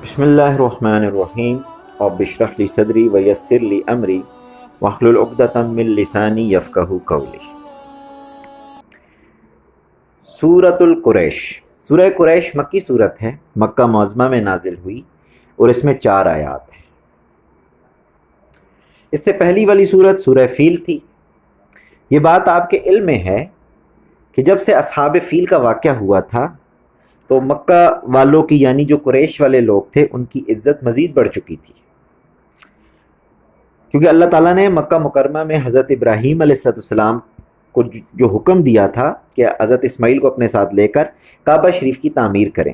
بسم اللہ الرحمن الرحیم رب اشرح لی صدری ویسر لی امری واحلل عقدۃ من لسانی یفقہوا قولی۔ سورۃ القریش۔ سورہ قریش مکی صورت ہے، مکہ معظمہ میں نازل ہوئی اور اس میں 4 آیات ہیں۔ اس سے پہلی والی سورت سورہ فیل تھی۔ یہ بات آپ کے علم میں ہے کہ جب سے اصحاب فیل کا واقعہ ہوا تھا تو مکہ والوں کی یعنی جو قریش والے لوگ تھے ان کی عزت مزید بڑھ چکی تھی، کیونکہ اللہ تعالیٰ نے مکہ مکرمہ میں حضرت ابراہیم علیہ السلام کو جو حکم دیا تھا کہ حضرت اسماعیل کو اپنے ساتھ لے کر کعبہ شریف کی تعمیر کریں۔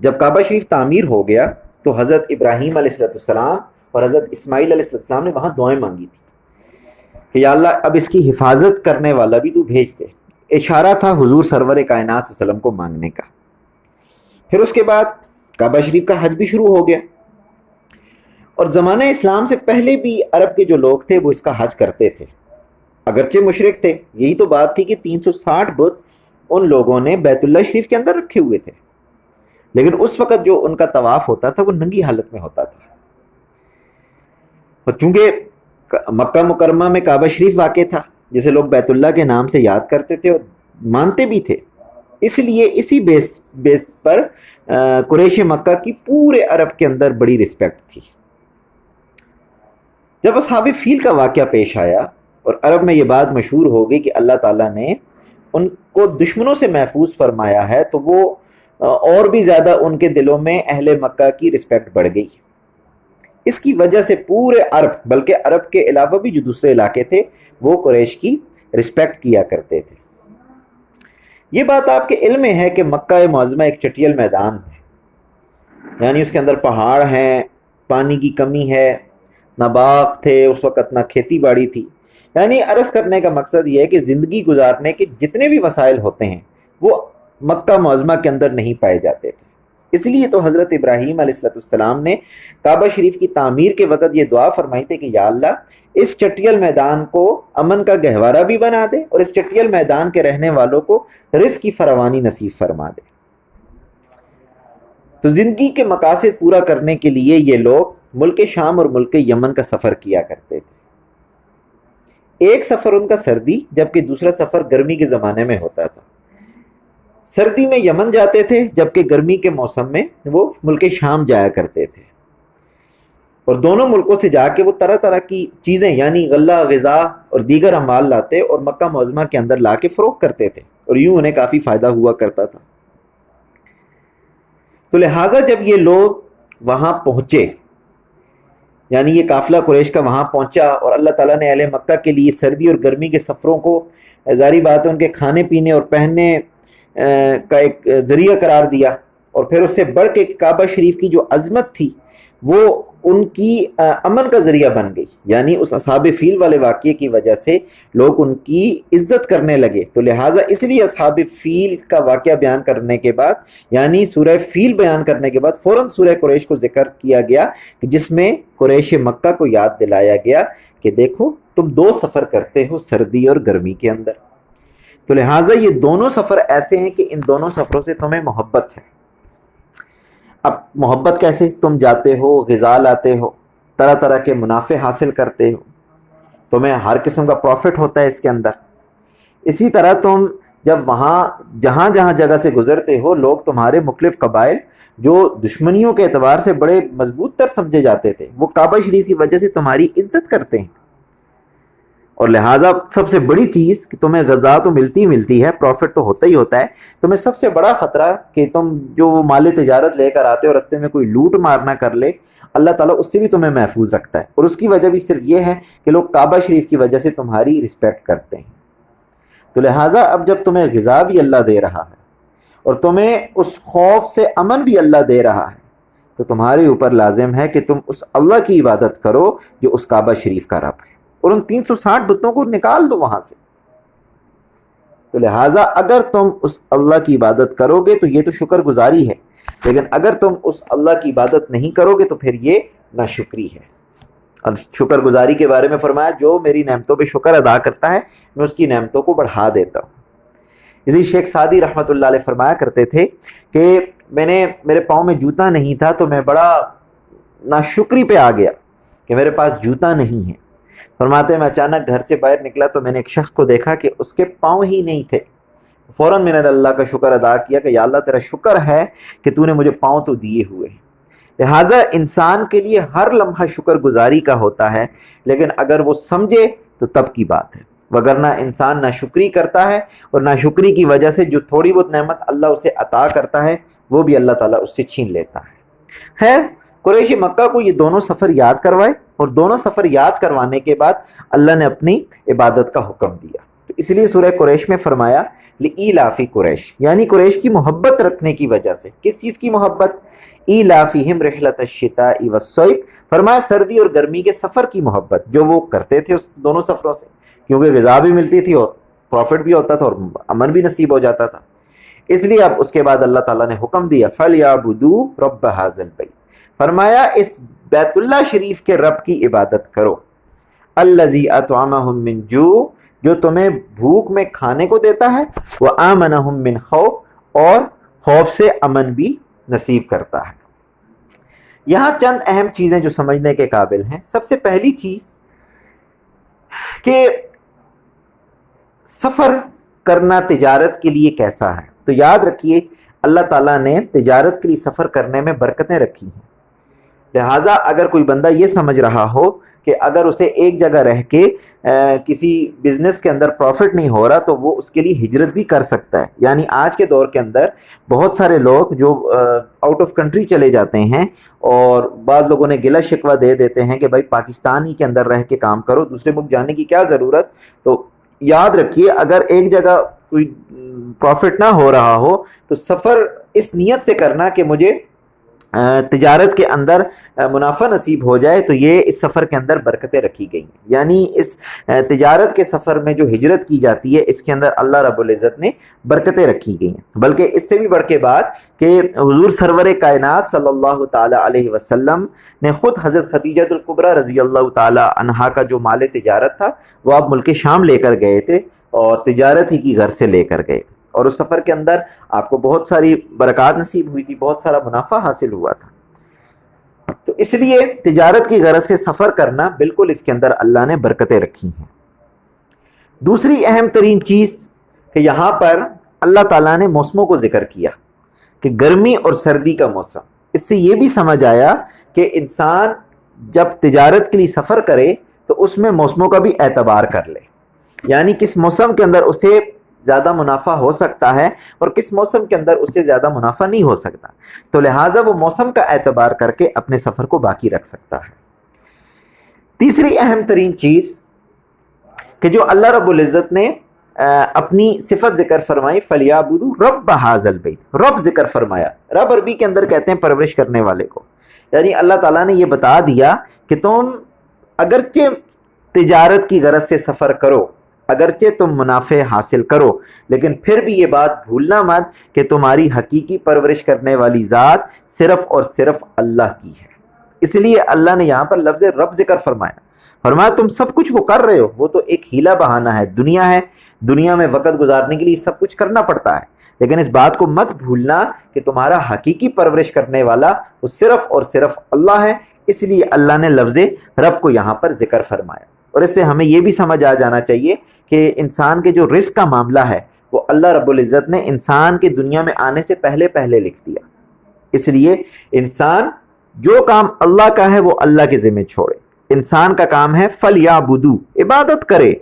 جب کعبہ شریف تعمیر ہو گیا تو حضرت ابراہیم علیہ السلام اور حضرت اسماعیل علیہ السلام نے وہاں دعائیں مانگی تھی کہ یا اللہ اب اس کی حفاظت کرنے والا بھی تو بھیج دے۔ اشارہ تھا حضور سرور کائنات صلی اللہ علیہ وسلم کو مانگنے کا۔ پھر اس کے بعد کعبہ شریف کا حج بھی شروع ہو گیا، اور زمانہ اسلام سے پہلے بھی عرب کے جو لوگ تھے وہ اس کا حج کرتے تھے، اگرچہ مشرک تھے۔ یہی تو بات تھی کہ 360 بت ان لوگوں نے بیت اللہ شریف کے اندر رکھے ہوئے تھے، لیکن اس وقت جو ان کا طواف ہوتا تھا وہ ننگی حالت میں ہوتا تھا۔ اور چونکہ مکہ مکرمہ میں کعبہ شریف واقع تھا جسے لوگ بیت اللہ کے نام سے یاد کرتے تھے اور مانتے بھی تھے، اس لیے اسی بیس پر قریش مکہ کی پورے عرب کے اندر بڑی رسپیکٹ تھی۔ جب اصحاب فیل کا واقعہ پیش آیا اور عرب میں یہ بات مشہور ہو گئی کہ اللہ تعالیٰ نے ان کو دشمنوں سے محفوظ فرمایا ہے، تو وہ اور بھی زیادہ ان کے دلوں میں اہل مکہ کی رسپیکٹ بڑھ گئی۔ اس کی وجہ سے پورے عرب، بلکہ عرب کے علاوہ بھی جو دوسرے علاقے تھے وہ قریش کی رسپیکٹ کیا کرتے تھے۔ یہ بات آپ کے علم میں ہے کہ مکہ معظمہ ایک چٹیل میدان ہے، یعنی اس کے اندر پہاڑ ہیں، پانی کی کمی ہے، نہ باغ تھے اس وقت، نہ کھیتی باڑی تھی۔ یعنی عرض کرنے کا مقصد یہ ہے کہ زندگی گزارنے کے جتنے بھی وسائل ہوتے ہیں وہ مکہ معظمہ کے اندر نہیں پائے جاتے تھے۔ اس لیے تو حضرت ابراہیم علیہ السلام نے کعبہ شریف کی تعمیر کے وقت یہ دعا فرمائی تھی کہ یا اللہ اس چٹیل میدان کو امن کا گہوارہ بھی بنا دے، اور اس چٹیل میدان کے رہنے والوں کو رزق کی فراوانی نصیب فرما دے۔ تو زندگی کے مقاصد پورا کرنے کے لیے یہ لوگ ملک شام اور ملک یمن کا سفر کیا کرتے تھے۔ ایک سفر ان کا سردی، جبکہ دوسرا سفر گرمی کے زمانے میں ہوتا تھا۔ سردی میں یمن جاتے تھے، جبکہ گرمی کے موسم میں وہ ملک شام جایا کرتے تھے، اور دونوں ملکوں سے جا کے وہ طرح طرح کی چیزیں یعنی غلہ، غذا اور دیگر اموال لاتے اور مکہ معظمہ کے اندر لا کے فروخت کرتے تھے، اور یوں انہیں کافی فائدہ ہوا کرتا تھا۔ تو لہٰذا جب یہ لوگ وہاں پہنچے، یعنی یہ قافلہ قریش کا وہاں پہنچا، اور اللہ تعالیٰ نے اہل مکہ کے لیے سردی اور گرمی کے سفروں کو ظاہری بات ہے ان کے کھانے پینے اور پہننے کا ایک ذریعہ قرار دیا، اور پھر اس سے بڑھ کے کعبہ شریف کی جو عظمت تھی وہ ان کی امن کا ذریعہ بن گئی، یعنی اس اصحاب فیل والے واقعے کی وجہ سے لوگ ان کی عزت کرنے لگے۔ تو لہٰذا اس لیے اصحاب فیل کا واقعہ بیان کرنے کے بعد، یعنی سورہ فیل بیان کرنے کے بعد فوراً سورہ قریش کو ذکر کیا گیا، جس میں قریش مکہ کو یاد دلایا گیا کہ دیکھو تم 2 سفر کرتے ہو سردی اور گرمی کے اندر، تو لہٰذا یہ دونوں سفر ایسے ہیں کہ ان دونوں سفروں سے تمہیں محبت ہے۔ اب محبت کیسے؟ تم جاتے ہو، غذا لاتے ہو، طرح طرح کے منافع حاصل کرتے ہو، تمہیں ہر قسم کا پروفٹ ہوتا ہے اس کے اندر۔ اسی طرح تم جب وہاں جہاں جہاں جگہ سے گزرتے ہو، لوگ تمہارے مختلف قبائل جو دشمنیوں کے اعتبار سے بڑے مضبوط تر سمجھے جاتے تھے، وہ کعبہ شریف کی وجہ سے تمہاری عزت کرتے ہیں، اور لہٰذا سب سے بڑی چیز کہ تمہیں غذا تو ملتی ہے، پروفٹ تو ہوتا ہی ہوتا ہے، تمہیں سب سے بڑا خطرہ کہ تم جو مال تجارت لے کر آتے ہو رستے میں کوئی لوٹ مارنا کر لے، اللہ تعالیٰ اس سے بھی تمہیں محفوظ رکھتا ہے، اور اس کی وجہ بھی صرف یہ ہے کہ لوگ کعبہ شریف کی وجہ سے تمہاری رسپیکٹ کرتے ہیں۔ تو لہٰذا اب جب تمہیں غذا بھی اللہ دے رہا ہے اور تمہیں اس خوف سے امن بھی اللہ دے رہا ہے، تو تمہارے اوپر لازم ہے کہ تم اس اللہ کی عبادت کرو جو اس کعبہ شریف کا رب ہے، اور ان 360 بتوں کو نکال دو وہاں سے۔ تو لہٰذا اگر تم اس اللہ کی عبادت کرو گے تو یہ تو شکر گزاری ہے، لیکن اگر تم اس اللہ کی عبادت نہیں کرو گے تو پھر یہ ناشکری ہے۔ اور شکر گزاری کے بارے میں فرمایا جو میری نعمتوں پہ شکر ادا کرتا ہے میں اس کی نعمتوں کو بڑھا دیتا ہوں۔ اسی شیخ سعدی رحمۃ اللہ علیہ فرمایا کرتے تھے کہ میرے پاؤں میں جوتا نہیں تھا تو میں بڑا ناشکری پہ آ گیا کہ میرے پاس جوتا نہیں ہے۔ فرماتے ہیں میں اچانک گھر سے باہر نکلا تو میں نے ایک شخص کو دیکھا کہ اس کے پاؤں ہی نہیں تھے۔ فوراً میں نے اللہ کا شکر ادا کیا کہ یا اللہ تیرا شکر ہے کہ تو نے مجھے پاؤں تو دیے ہوئے ہیں۔ لہٰذا انسان کے لیے ہر لمحہ شکر گزاری کا ہوتا ہے، لیکن اگر وہ سمجھے تو تب کی بات ہے، وگرنہ انسان ناشکری کرتا ہے، اور ناشکری کی وجہ سے جو تھوڑی بہت نعمت اللہ اسے عطا کرتا ہے وہ بھی اللہ تعالیٰ اس سے چھین لیتا ہے۔ خیر، قریش مکہ کو یہ دونوں سفر یاد کروائے، اور دونوں سفر یاد کروانے کے بعد اللہ نے اپنی عبادت کا حکم دیا۔ تو اس لیے سورہ قریش میں فرمایا لِإِيلَافِ قریش، یعنی قریش کی محبت رکھنے کی وجہ سے۔ کس چیز کی محبت؟ ایلافہم رحلۃ الشتاء والصیف، فرمایا سردی اور گرمی کے سفر کی محبت جو وہ کرتے تھے اس دونوں سفروں سے، کیونکہ غذا بھی ملتی تھی اور پروفٹ بھی ہوتا تھا اور امن بھی نصیب ہو جاتا تھا۔ اس لیے اب اس کے بعد اللہ تعالیٰ نے حکم دیا فَلْيَعْبُدُوا رَبَّ هَٰذَا الْبَيْتِ، فرمایا اس بیت اللہ شریف کے رب کی عبادت کرو، الَّذِي أَطْعَمَهُم مِّن جُوع، جو تمہیں بھوک میں کھانے کو دیتا ہے، وَآمَنَهُم مِّن خوف، اور خوف سے امن بھی نصیب کرتا ہے۔ یہاں چند اہم چیزیں جو سمجھنے کے قابل ہیں۔ سب سے پہلی چیز کہ سفر کرنا تجارت کے لیے کیسا ہے، تو یاد رکھیے اللہ تعالیٰ نے تجارت کے لیے سفر کرنے میں برکتیں رکھی ہیں۔ لہٰذا اگر کوئی بندہ یہ سمجھ رہا ہو کہ اگر اسے ایک جگہ رہ کے کسی بزنس کے اندر پروفٹ نہیں ہو رہا تو وہ اس کے لیے ہجرت بھی کر سکتا ہے۔ یعنی آج کے دور کے اندر بہت سارے لوگ جو آؤٹ آف کنٹری چلے جاتے ہیں، اور بعض لوگوں نے گلہ شکوہ دے دیتے ہیں کہ بھائی پاکستان ہی کے اندر رہ کے کام کرو، دوسرے ملک جانے کی کیا ضرورت۔ تو یاد رکھیے اگر ایک جگہ کوئی پروفٹ نہ ہو رہا ہو تو سفر اس نیت سے کرنا کہ مجھے تجارت کے اندر منافع نصیب ہو جائے، تو یہ اس سفر کے اندر برکتیں رکھی گئی ہیں۔ یعنی اس تجارت کے سفر میں جو ہجرت کی جاتی ہے اس کے اندر اللہ رب العزت نے برکتیں رکھی گئی ہیں۔ بلکہ اس سے بھی بڑھ کے بات کہ حضور سرور کائنات صلی اللہ تعالی علیہ وسلم نے خود حضرت خدیجہ الکبریٰ رضی اللہ تعالی عنہا کا جو مال تجارت تھا وہ آپ ملک شام لے کر گئے تھے، اور تجارت ہی کی غرض سے لے کر گئے تھے، اور اس سفر کے اندر آپ کو بہت ساری برکات نصیب ہوئی تھی، بہت سارا منافع حاصل ہوا تھا۔ تو اس لیے تجارت کی غرض سے سفر کرنا بالکل اس کے اندر اللہ نے برکتیں رکھی ہیں۔ دوسری اہم ترین چیز کہ یہاں پر اللہ تعالیٰ نے موسموں کو ذکر کیا کہ گرمی اور سردی کا موسم۔ اس سے یہ بھی سمجھ آیا کہ انسان جب تجارت کے لیے سفر کرے تو اس میں موسموں کا بھی اعتبار کر لے، یعنی کس موسم کے اندر اسے زیادہ منافع ہو سکتا ہے اور کس موسم کے اندر اسے زیادہ منافع نہیں ہو سکتا، تو لہٰذا وہ موسم کا اعتبار کر کے اپنے سفر کو باقی رکھ سکتا ہے۔ تیسری اہم ترین چیز کہ جو اللہ رب العزت نے اپنی صفت ذکر فرمائی فَلْيَعْبُدُوا رَبَّ هَٰذَا الْبَيْتِ، رب ذکر فرمایا۔ رب عربی کے اندر کہتے ہیں پرورش کرنے والے کو، یعنی اللہ تعالیٰ نے یہ بتا دیا کہ تم اگرچہ تجارت کی غرض سے سفر کرو، اگرچہ تم منافع حاصل کرو، لیکن پھر بھی یہ بات بھولنا مت کہ تمہاری حقیقی پرورش کرنے والی ذات صرف اور صرف اللہ کی ہے۔ اس لیے اللہ نے یہاں پر لفظ رب ذکر فرمایا تم سب کچھ وہ کر رہے ہو، وہ تو ایک ہیلا بہانہ ہے، دنیا ہے، دنیا میں وقت گزارنے کے لیے سب کچھ کرنا پڑتا ہے، لیکن اس بات کو مت بھولنا کہ تمہارا حقیقی پرورش کرنے والا وہ صرف اور صرف اللہ ہے۔ اس لیے اللہ نے لفظ رب کو یہاں پر ذکر فرمایا، اور اس سے ہمیں یہ بھی سمجھ آ جانا چاہیے کہ انسان کے جو رزق کا معاملہ ہے وہ اللہ رب العزت نے انسان کے دنیا میں آنے سے پہلے لکھ دیا۔ اس لیے انسان جو کام اللہ کا ہے وہ اللہ کے ذمہ چھوڑے۔ انسان کا کام ہے فَلْيَعْبُدُوا، عبادت کرے۔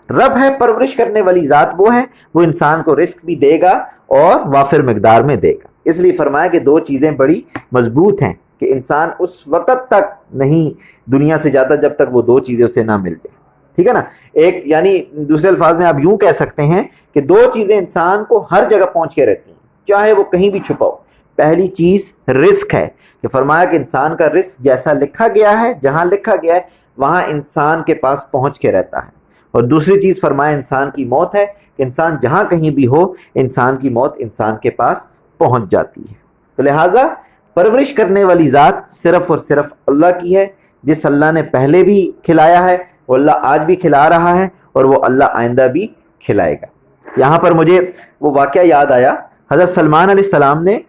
رب ہے پرورش کرنے والی ذات، وہ ہے، وہ انسان کو رزق بھی دے گا اور وافر مقدار میں دے گا۔ اس لیے فرمایا کہ دو چیزیں بڑی مضبوط ہیں کہ انسان اس وقت تک نہیں دنیا سے جاتا جب تک وہ دو چیزیں اسے نہ مل جائیں، ٹھیک ہے نا۔ ایک یعنی دوسرے الفاظ میں آپ یوں کہہ سکتے ہیں کہ دو چیزیں انسان کو ہر جگہ پہنچ کے رہتی ہیں، چاہے وہ کہیں بھی چھپا ہو۔ پہلی چیز رزق ہے کہ فرمایا کہ انسان کا رزق جیسا لکھا گیا ہے، جہاں لکھا گیا ہے وہاں انسان کے پاس پہنچ کے رہتا ہے۔ اور دوسری چیز فرمایا انسان کی موت ہے کہ انسان جہاں کہیں بھی ہو انسان کی موت انسان کے پاس پہنچ جاتی ہے۔ تو لہٰذا پرورش کرنے والی ذات صرف اور صرف اللہ کی ہے۔ جس اللہ نے پہلے بھی کھلایا ہے وہ اللہ آج بھی کھلا رہا ہے، اور وہ اللہ آئندہ بھی کھلائے گا۔ یہاں پر مجھے وہ واقعہ یاد آیا، حضرت سلمان علیہ السلام نے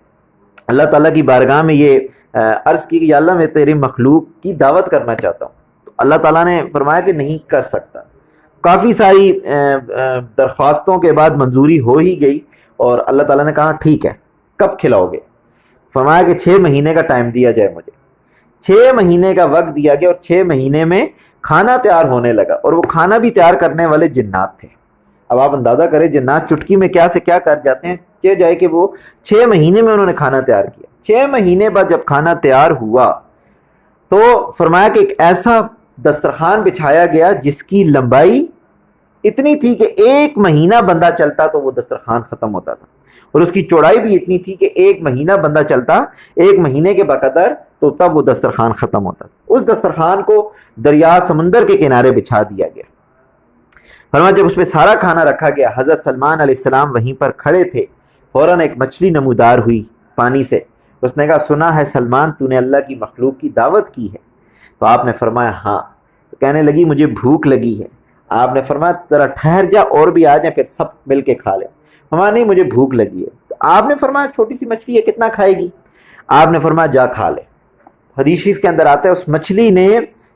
اللہ تعالیٰ کی بارگاہ میں یہ عرض کی کہ یا اللہ میں تیری مخلوق کی دعوت کرنا چاہتا ہوں، تو اللہ تعالیٰ نے فرمایا کہ نہیں کر سکتا۔ کافی ساری درخواستوں کے بعد منظوری ہو ہی گئی، اور اللہ تعالیٰ نے کہا ٹھیک ہے، کب کھلاؤ گے؟ فرمایا کہ 6 مہینے کا ٹائم دیا جائے مجھے۔ 6 مہینے کا وقت دیا گیا، اور 6 مہینے میں کھانا تیار ہونے لگا، اور وہ کھانا بھی تیار کرنے والے جنات تھے۔ اب آپ اندازہ کریں جنات چٹکی میں کیا سے کیا کر جاتے ہیں، چہ جائے کہ وہ 6 مہینے میں انہوں نے کھانا تیار کیا۔ 6 مہینے بعد جب کھانا تیار ہوا تو فرمایا کہ ایک ایسا دسترخوان بچھایا گیا جس کی لمبائی اتنی تھی کہ 1 مہینہ بندہ چلتا تو وہ دسترخوان ختم ہوتا تھا، اور اس کی چوڑائی بھی اتنی تھی کہ 1 مہینہ بندہ چلتا 1 مہینے کے بقدر تو تب وہ دسترخوان ختم ہوتا تھا۔ اس دسترخوان کو دریا سمندر کے کنارے بچھا دیا گیا۔ فرمایا جب اس پہ سارا کھانا رکھا گیا، حضرت سلمان علیہ السلام وہیں پر کھڑے تھے، فوراً ایک مچھلی نمودار ہوئی پانی سے۔ اس نے کہا سنا ہے سلمان تو نے اللہ کی مخلوق کی دعوت کی ہے؟ تو آپ نے فرمایا ہاں۔ تو کہنے لگی مجھے بھوک لگی ہے۔ آپ نے فرمایا ذرا ٹھہر جا اور بھی آ جائیں، پھر سب مل کے کھا لیں۔ فرمایا نہیں مجھے بھوک لگی ہے۔ تو آپ نے فرمایا چھوٹی سی مچھلی ہے، کتنا کھائے گی؟ آپ نے فرمایا جا کھا لے۔ حدیث شریف کے اندر آتا ہے اس مچھلی نے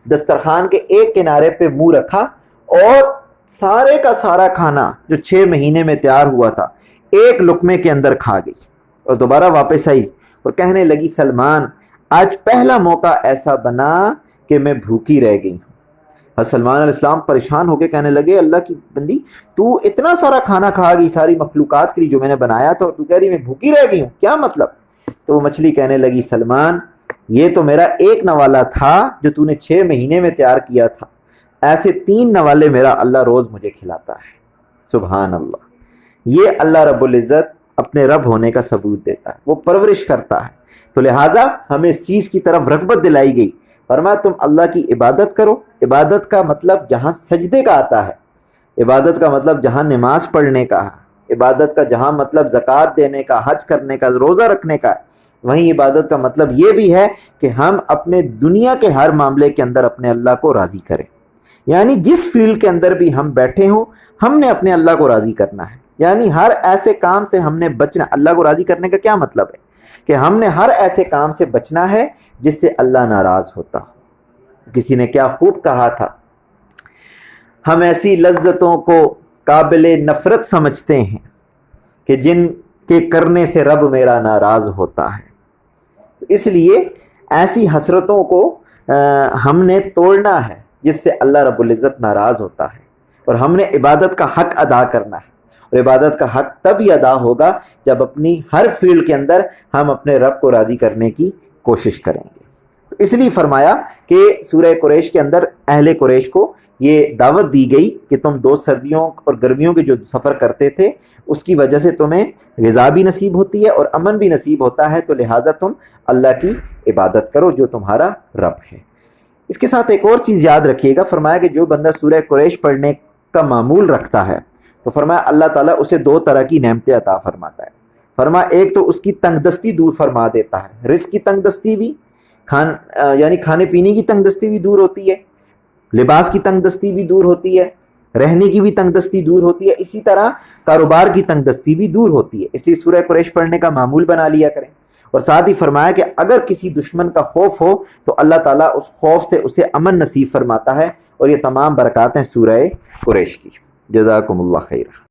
دسترخوان کے ایک کنارے پہ منہ رکھا اور سارے کا سارا کھانا جو 6 مہینے میں تیار ہوا تھا ایک لقمے کے اندر کھا گئی، اور دوبارہ واپس آئی اور کہنے لگی سلمان آج پہلا موقع ایسا بنا کہ میں بھوکی رہ گئی ہوں۔ حضرت سلمان علیہ السلام پریشان ہو کے کہنے لگے اللہ کی بندی تو اتنا سارا کھانا کھا گئی ساری مخلوقات کے لیے جو میں نے بنایا تھا، اور تو کہہ رہی میں بھوکی رہ گئی ہوں، کیا مطلب؟ تو وہ مچھلی کہنے لگی سلمان یہ تو میرا ایک نوالا تھا جو تو نے 6 مہینے میں تیار کیا تھا، ایسے 3 نوالے میرا اللہ روز مجھے کھلاتا ہے۔ سبحان اللہ، یہ اللہ رب العزت اپنے رب ہونے کا ثبوت دیتا ہے، وہ پرورش کرتا ہے۔ تو لہٰذا ہمیں اس چیز کی طرف رغبت دلائی گئی، فرمایا تم اللہ کی عبادت کرو۔ عبادت کا مطلب جہاں سجدے کا آتا ہے، عبادت کا مطلب جہاں نماز پڑھنے کا ہے، عبادت کا جہاں مطلب زکوٰۃ دینے کا، حج کرنے کا، روزہ رکھنے کا ہے، وہیں عبادت کا مطلب یہ بھی ہے کہ ہم اپنے دنیا کے ہر معاملے کے اندر اپنے اللہ کو راضی کریں۔ یعنی جس فیلڈ کے اندر بھی ہم بیٹھے ہوں ہم نے اپنے اللہ کو راضی کرنا ہے، یعنی ہر ایسے کام سے ہم نے بچنا۔ اللہ کو راضی کرنے کا کیا مطلب ہے؟ کہ ہم نے ہر ایسے کام سے بچنا ہے جس سے اللہ ناراض ہوتا ہو۔ کسی نے کیا خوب کہا تھا، ہم ایسی لذتوں کو قابل نفرت سمجھتے ہیں کہ جن کے کرنے سے رب میرا ناراض ہوتا ہے۔ اس لیے ایسی حسرتوں کو ہم نے توڑنا ہے جس سے اللہ رب العزت ناراض ہوتا ہے، اور ہم نے عبادت کا حق ادا کرنا ہے، اور عبادت کا حق تب ہی ادا ہوگا جب اپنی ہر فیلڈ کے اندر ہم اپنے رب کو راضی کرنے کی کوشش کریں گے۔ تو اس لیے فرمایا کہ سورہ قریش کے اندر اہل قریش کو یہ دعوت دی گئی کہ تم 2 سردیوں اور گرمیوں کے جو سفر کرتے تھے اس کی وجہ سے تمہیں غذا بھی نصیب ہوتی ہے اور امن بھی نصیب ہوتا ہے، تو لہٰذا تم اللہ کی عبادت کرو جو تمہارا رب ہے۔ اس کے ساتھ ایک اور چیز یاد رکھیے گا، فرمایا کہ جو بندہ سورہ قریش پڑھنے کا معمول رکھتا ہے تو فرمایا اللہ تعالیٰ اسے 2 طرح کی نعمتیں عطا فرماتا ہے۔ فرمایا ایک تو اس کی تنگ دستی دور فرما دیتا ہے، رزق کی تنگ دستی بھی، یعنی کھانے پینے کی تنگ دستی بھی دور ہوتی ہے، لباس کی تنگ دستی بھی دور ہوتی ہے، رہنے کی بھی تنگ دستی دور ہوتی ہے، اسی طرح کاروبار کی تنگ دستی بھی دور ہوتی ہے۔ اس لیے سورہ قریش پڑھنے کا معمول بنا لیا کریں، اور ساتھ ہی فرمایا کہ اگر کسی دشمن کا خوف ہو تو اللہ تعالیٰ اس خوف سے اسے امن نصیب فرماتا ہے، اور یہ تمام برکات ہیں سورہ قریش کی۔ جزاکم اللہ خیر۔